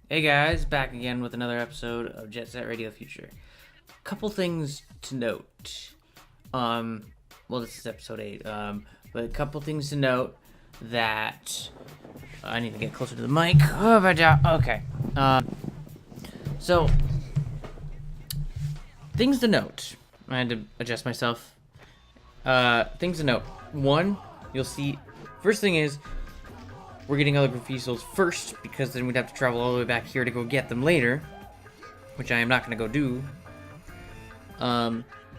Hey guys, back again with another episode of Jet Set Radio Future. Couple things to note. Well, this is episode 8. But a couple things to note that I need to get closer to the mic. Oh my god. Okay. So things to note. I had to adjust myself. Things to note. One, you'll see. First thing is, we're getting other graffiti souls first, because then we'd have to travel all the way back here to go get them later, which I am not going to go do.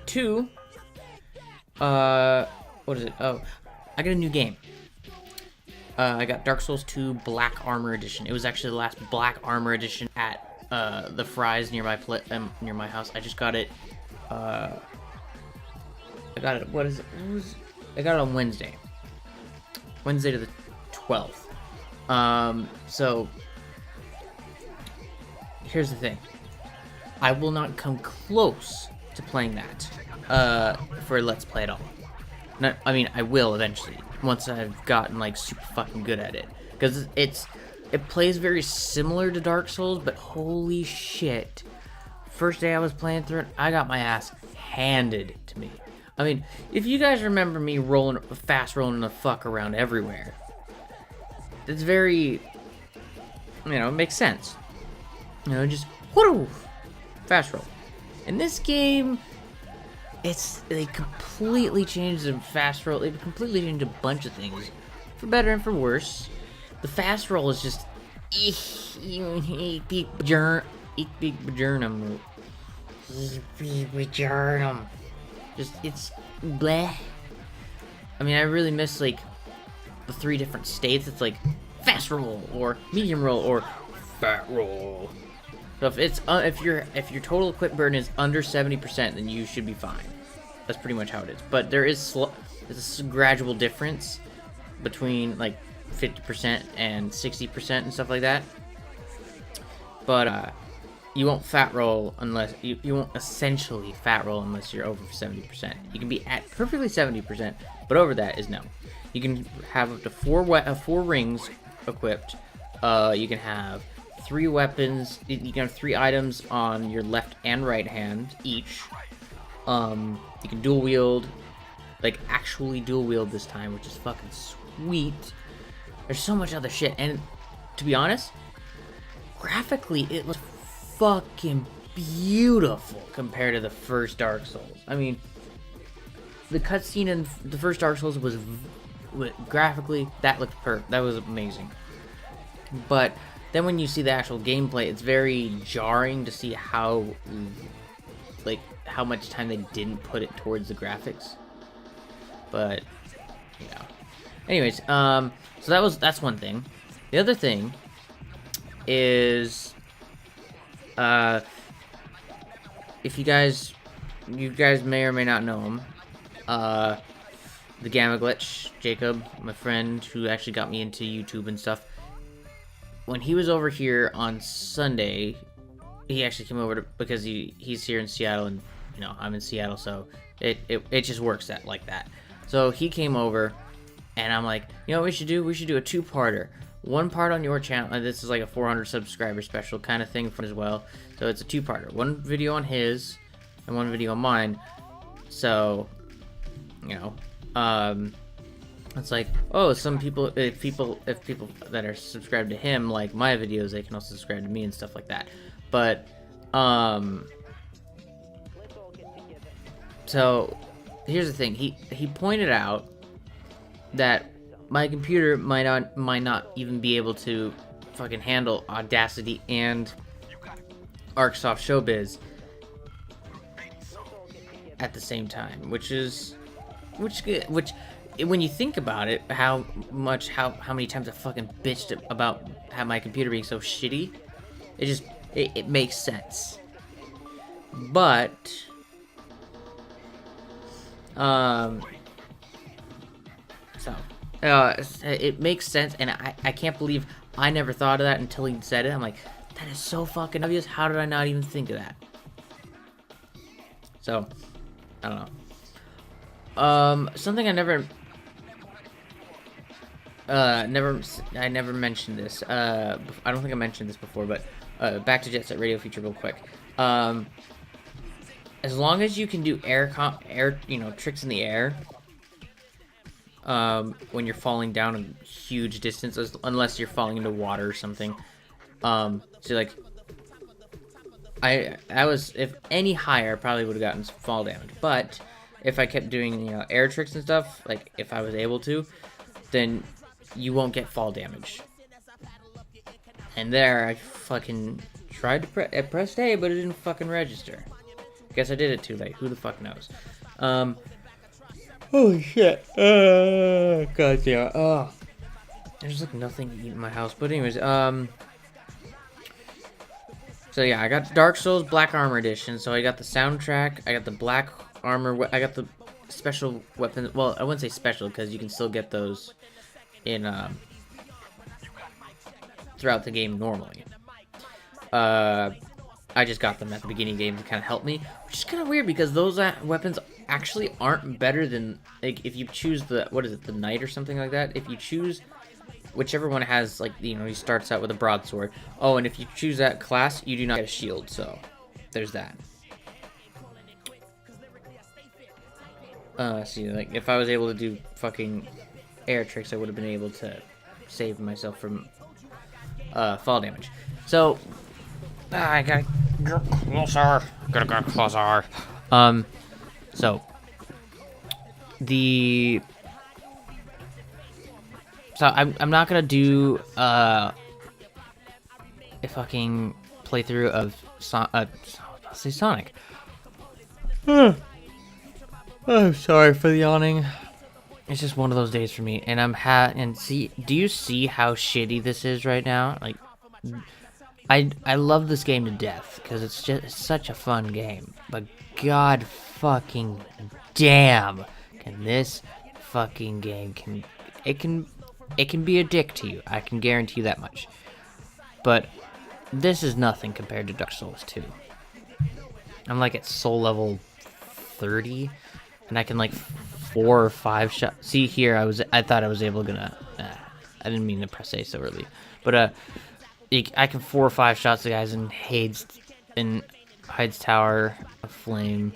Two, what is it? Oh, I got a new game. I got Dark Souls 2 Black Armor Edition. It was actually the last Black Armor Edition at the Fry's near my house. I just got it. I got it. What is it? I got it on Wednesday. Wednesday to the 12th. So here's the thing. I will not come close to playing that for Let's Play at all. I mean, I will eventually once I've gotten like super fucking good at it, because it plays very similar to Dark Souls, but holy shit, first day I was playing through it, I got my ass handed to me. I mean, if you guys remember me fast rolling the fuck around everywhere, it's very, it makes sense. Just whoo, fast roll. In this game, they completely changed the fast roll. They completely changed a bunch of things, for better and for worse. The fast roll is just just it's bleh. I mean, I really miss like the 3 different states. It's like fast roll or medium roll or fat roll. So if your total equip burn is under 70%, then you should be fine. That's pretty much how it is. But there's a gradual difference between like 50% and 60% and stuff like that. But you won't fat roll unless you won't essentially fat roll unless you're over 70%. You can be at perfectly 70%, but over that is no. You can have up to 4 rings equipped. You can have 3 weapons. You can have 3 items on your left and right hand each. You can dual wield, like actually dual wield this time, which is fucking sweet. There's so much other shit, and to be honest, graphically it looks fucking beautiful compared to the first Dark Souls. I mean, the cutscene in the first Dark Souls was graphically, that looked that was amazing. But then when you see the actual gameplay, it's very jarring to see how much time they didn't put it towards the graphics. But yeah. Anyways, so that's one thing. The other thing is, if you guys may or may not know him, the Gamma Glitch, Jacob, my friend who actually got me into YouTube and stuff, when he was over here on Sunday, he actually came over because he's here in Seattle, and I'm in Seattle, so it just works like that. So he came over, and I'm like, what we should do? We should do a 2-parter. One part on your channel, and this is like a 400 subscriber special kind of thing as well. So it's a 2-parter. One video on his, and one video on mine. So, it's like, oh, some people, if people that are subscribed to him like my videos, they can also subscribe to me and stuff like that. But, so here's the thing. He pointed out that my computer might not even be able to fucking handle Audacity and ArcSoft Showbiz at the same time, which when you think about it, how many times I fucking bitched about my computer being so shitty, it makes sense. But it makes sense, and I can't believe I never thought of that until he said it. I'm like, that is so fucking obvious. How did I not even think of that? So, I don't know. Something I never I never mentioned this. I don't think I mentioned this before, but back to Jet Set Radio feature real quick. As long as you can do air, tricks in the air, when you're falling down a huge distance, unless you're falling into water or something. So like, I was, if any higher, I probably would have gotten fall damage. But if I kept doing, air tricks and stuff, like if I was able to, then you won't get fall damage. And there, I fucking tried to press A, but it didn't fucking register. Guess I did it too late. Who the fuck knows? Holy shit. God damn. Oh. There's like nothing to eat in my house. But anyways, so yeah, I got Dark Souls Black Armor Edition. So I got the soundtrack, I got the black armor, I got the special weapons. Well, I wouldn't say special because you can still get those in throughout the game normally. I just got them at the beginning of the game to kind of help me, which is kind of weird because those weapons actually aren't better than, like, if you choose the, what is it, the knight or something like that. If you choose whichever one has, like, he starts out with a broadsword. Oh, and if you choose that class, you do not get a shield, so there's that. See, like, if I was able to do fucking air tricks, I would have been able to save myself from fall damage. So I gotta get closer. Gotta get closer. So I'm not gonna do a fucking playthrough of Sonic. I'm sorry for the yawning. It's just one of those days for me, and do you see how shitty this is right now? Like, I love this game to death because it's such a fun game, but god fucking damn, can this fucking game it can be a dick to you. I can guarantee you that much. But this is nothing compared to Dark Souls 2. I'm like at soul level 30, and I can like 4 or 5 shots. See here, I thought I was able to I didn't mean to press A so early, but I can 4 or 5 shots the guys in Hyde's Tower of Flame.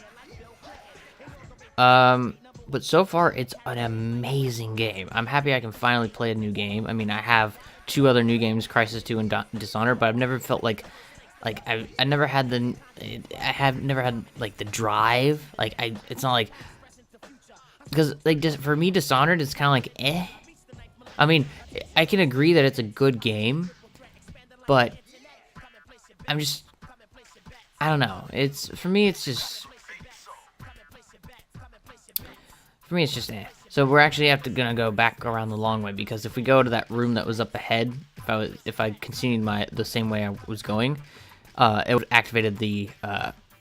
But so far it's an amazing game. I'm happy I can finally play a new game. I mean, I have 2 other new games, Crisis 2 and Dishonored, but I've never felt like I never had like the drive. Like it's not like, because like just for me Dishonored is kind of like eh. I mean, I can agree that it's a good game, but I don't know. For me it's just eh. So we're actually gonna go back around the long way, because if we go to that room that was up ahead, if I continued the same way I was going, it would activated the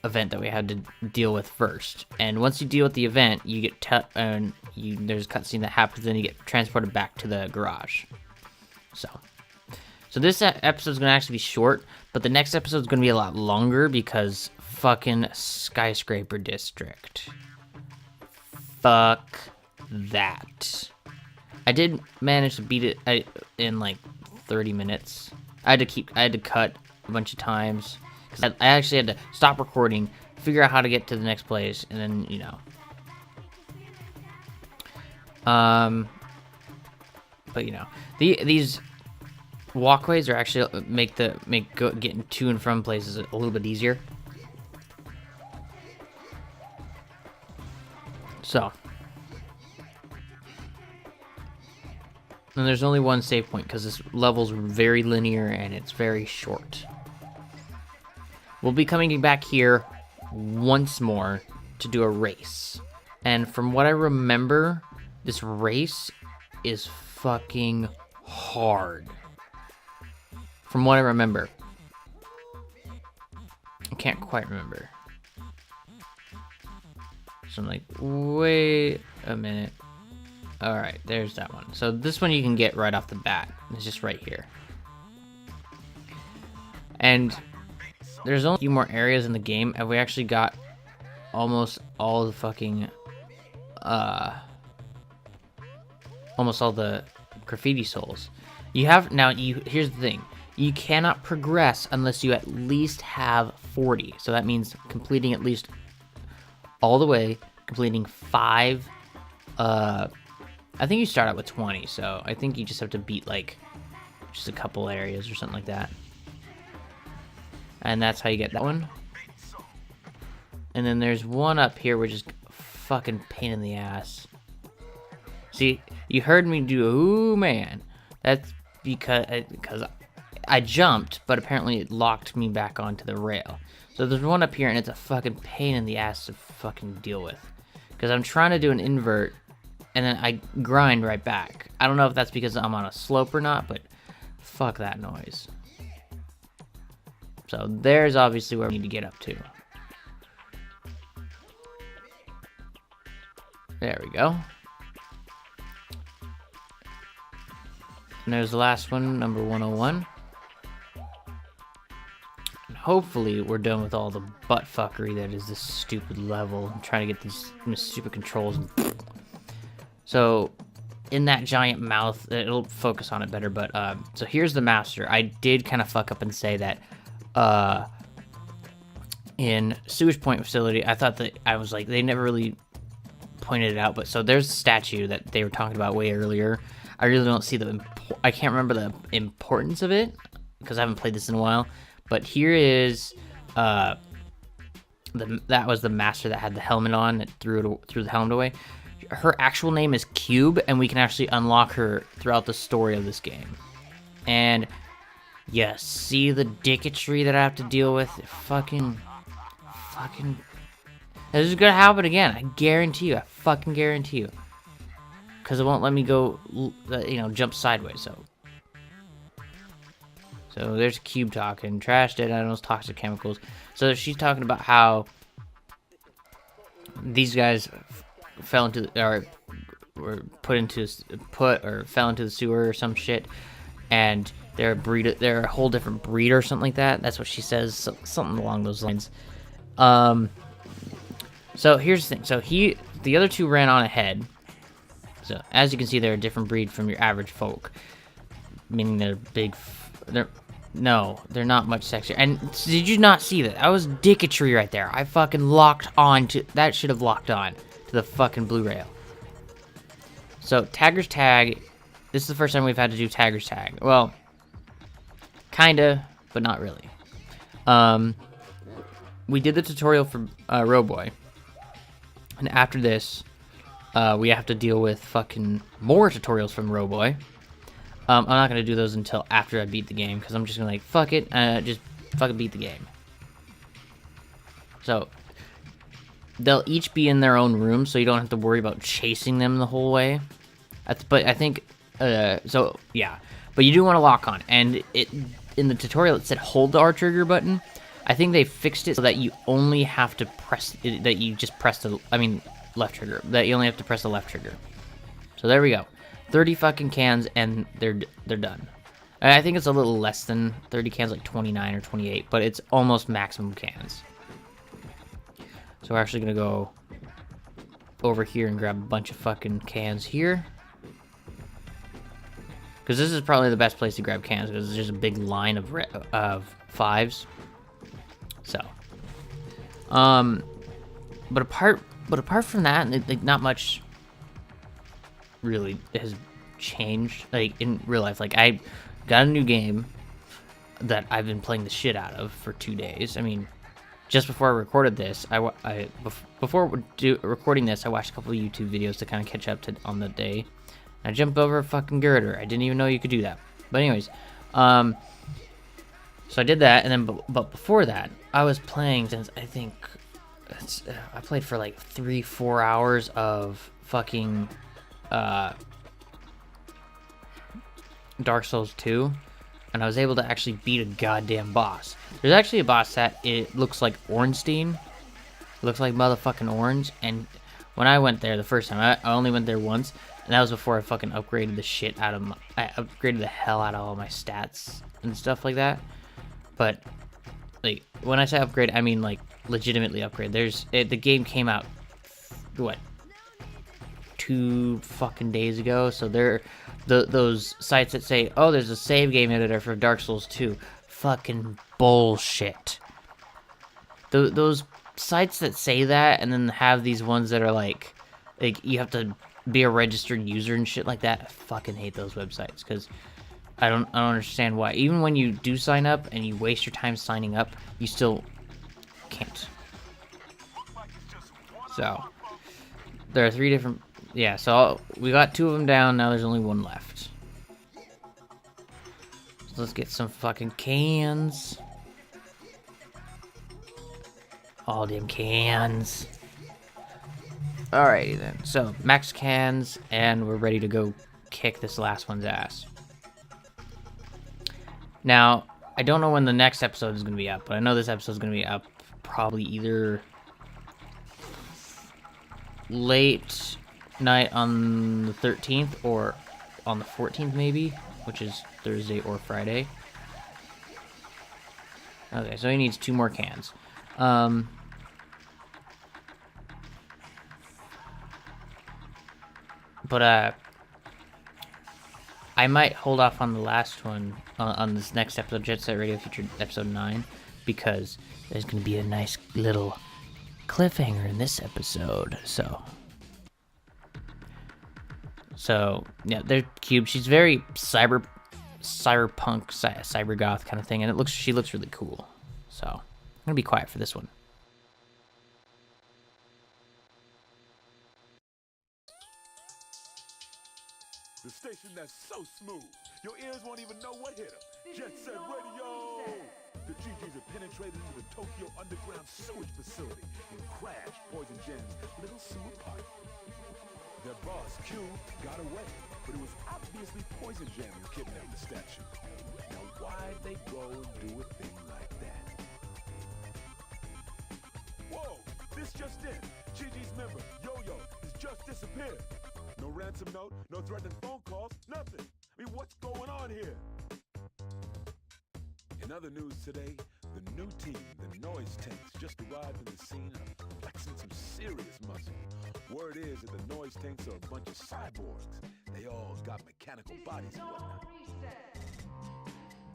event that we had to deal with first. And once you deal with the event, you get there's a cutscene that happens, then you get transported back to the garage. So this episode's gonna actually be short, but the next episode's gonna be a lot longer because fucking Skyscraper District. Fuck that. I did manage to beat it in like 30 minutes. I had to cut a bunch of times because I actually had to stop recording, figure out how to get to the next place, and then but these walkways are actually make getting to and from places a little bit easier. So, and there's only one save point because this level's very linear and it's very short. We'll be coming back here once more to do a race. And from what I remember, this race is fucking hard. From what I remember. I can't quite remember. So I'm like, wait a minute. Alright, there's that one. So this one you can get right off the bat. It's just right here. And there's only a few more areas in the game, and we actually got almost all the fucking almost all the graffiti souls. Here's the thing. you cannot progress unless you at least have 40. So that means completing at least all the way, completing 5. I think you start out with 20, so I think you just have to beat like just a couple areas or something like that. And that's how you get that one. And then there's one up here which is fucking pain in the ass. See, you heard me do, ooh man. That's because I jumped, but apparently it locked me back onto the rail. So there's one up here and it's a fucking pain in the ass to fucking deal with. Because I'm trying to do an invert and then I grind right back. I don't know if that's because I'm on a slope or not, but fuck that noise. So there's obviously where we need to get up to. There we go. And there's the last one, number 101. And hopefully we're done with all the butt fuckery that is this stupid level. I'm trying to get these stupid controls. So in that giant mouth, it'll focus on it better, but so here's the master. I did kind of fuck up and say that in Sewage Point Facility, I thought that I was like, they never really pointed it out, but so there's a statue that they were talking about way earlier. I really don't see I can't remember the importance of it because I haven't played this in a while, but here is that was the master that had the helmet on that threw the helmet away. Her actual name is Cube, and we can actually unlock her throughout the story of this game. And yeah, see the dicketry that I have to deal with? Fucking. This is gonna happen again. I guarantee you. I fucking guarantee you. Because it won't let me go, jump sideways. So there's Cube talking. Trash, dead animals, toxic chemicals. So she's talking about how these guys fell into or fell into the sewer or some shit, and they're a whole different breed or something like that. That's what she says, something along those lines. So here's the thing. So the other two ran on ahead. So as you can see, they're a different breed from your average folk, meaning they're big. They're not much sexier. And did you not see that? I was dicketry right there. I fucking locked on to that. Should have locked on to the fucking blue rail. So Tagger's Tag. This is the first time we've had to do Tagger's Tag. Well, kinda, but not really. We did the tutorial for Roboy, and after this, we have to deal with fucking more tutorials from Roboy. I'm not gonna do those until after I beat the game, because I'm just gonna like, fuck it, just fucking beat the game. So, they'll each be in their own room, so you don't have to worry about chasing them the whole way. But I think, so, yeah. But you do want to lock on, and in the tutorial it said hold the R trigger button. I think they fixed it so that you only have to press, that you just press the, left trigger. That you only have to press the left trigger. So there we go. 30 fucking cans, and they're done. And I think it's a little less than 30 cans, like 29 or 28, but it's almost maximum cans. So we're actually gonna go over here and grab a bunch of fucking cans here. Because this is probably the best place to grab cans, because there's just a big line of fives. So, but apart from that, like, not much really has changed, like, in real life. Like, I got a new game that I've been playing the shit out of for 2 days. I mean, just before I recorded this, before recording this, I watched a couple of YouTube videos to kind of catch up on the day. I jumped over a fucking girder. I didn't even know you could do that. But anyways, so I did that, and then, but before that, I was playing since, I think, I played for like 3-4 hours of fucking, Dark Souls 2, and I was able to actually beat a goddamn boss. There's actually a boss that it looks like Ornstein. It looks like motherfucking orange, and when I went there the first time, I only went there once, and that was before I fucking upgraded the shit out of I upgraded the hell out of all my stats and stuff like that. But, like, when I say upgrade, I mean, like, legitimately upgrade. The game came out, what, 2 fucking days ago, so they're those sites that say, oh, there's a save game editor for Dark Souls 2. Fucking bullshit. Those sites that say that and then have these ones that are like you have to be a registered user and shit like that. I fucking hate those websites because I don't understand why. Even when you do sign up and you waste your time signing up, you still can't. So there are 3 different. Yeah, so we got 2 of them down. Now there's only 1 left. So let's get some fucking cans. All them cans. Alrighty then. So max cans, and we're ready to go kick this last one's ass. Now, I don't know when the next episode is going to be up, but I know this episode is going to be up probably either late night on the 13th or on the 14th maybe, which is Thursday or Friday. Okay, so he needs 2 more cans. But I might hold off on the last one on this next episode, Jet Set Radio Future episode 9, because there's going to be a nice little cliffhanger in this episode. So yeah, they're cube. She's very cyberpunk, cyber goth kind of thing, and she looks really cool. So I'm gonna be quiet for this one. The station that's so smooth, your ears won't even know what hit them. Jet Set Radio! The GGs have penetrated into the Tokyo underground sewage facility and crashed Poison Jam's little sewer pipe. Their boss, Q, got away, but it was obviously Poison Jam who kidnapped the statue. Now why'd they go and do a thing like that? Whoa! This just in! GG's member, Yo-Yo, has just disappeared. No ransom note, no threatening phone calls, nothing. I mean, what's going on here? In other news today, the new team, the Noise Tanks, just arrived in the scene and are flexing some serious muscle. Word is that the Noise Tanks are a bunch of cyborgs. They all got mechanical bodies and whatnot.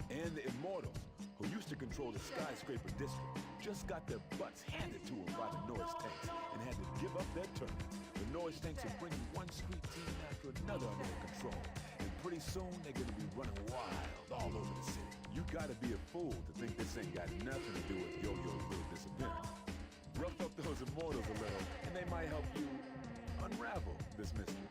And the Immortals, who used to control the Skyscraper District, just got their butts handed to them by the Noise Tanks and had to give up their turn. The Noise Tanks are bringing one street team after another under their control. And pretty soon, they're going to be running wild all over the city. You gotta be a fool to think this ain't got nothing to do with Yo-Yo's little disappearance. Rough up those Immortals a little, and they might help you unravel this mystery.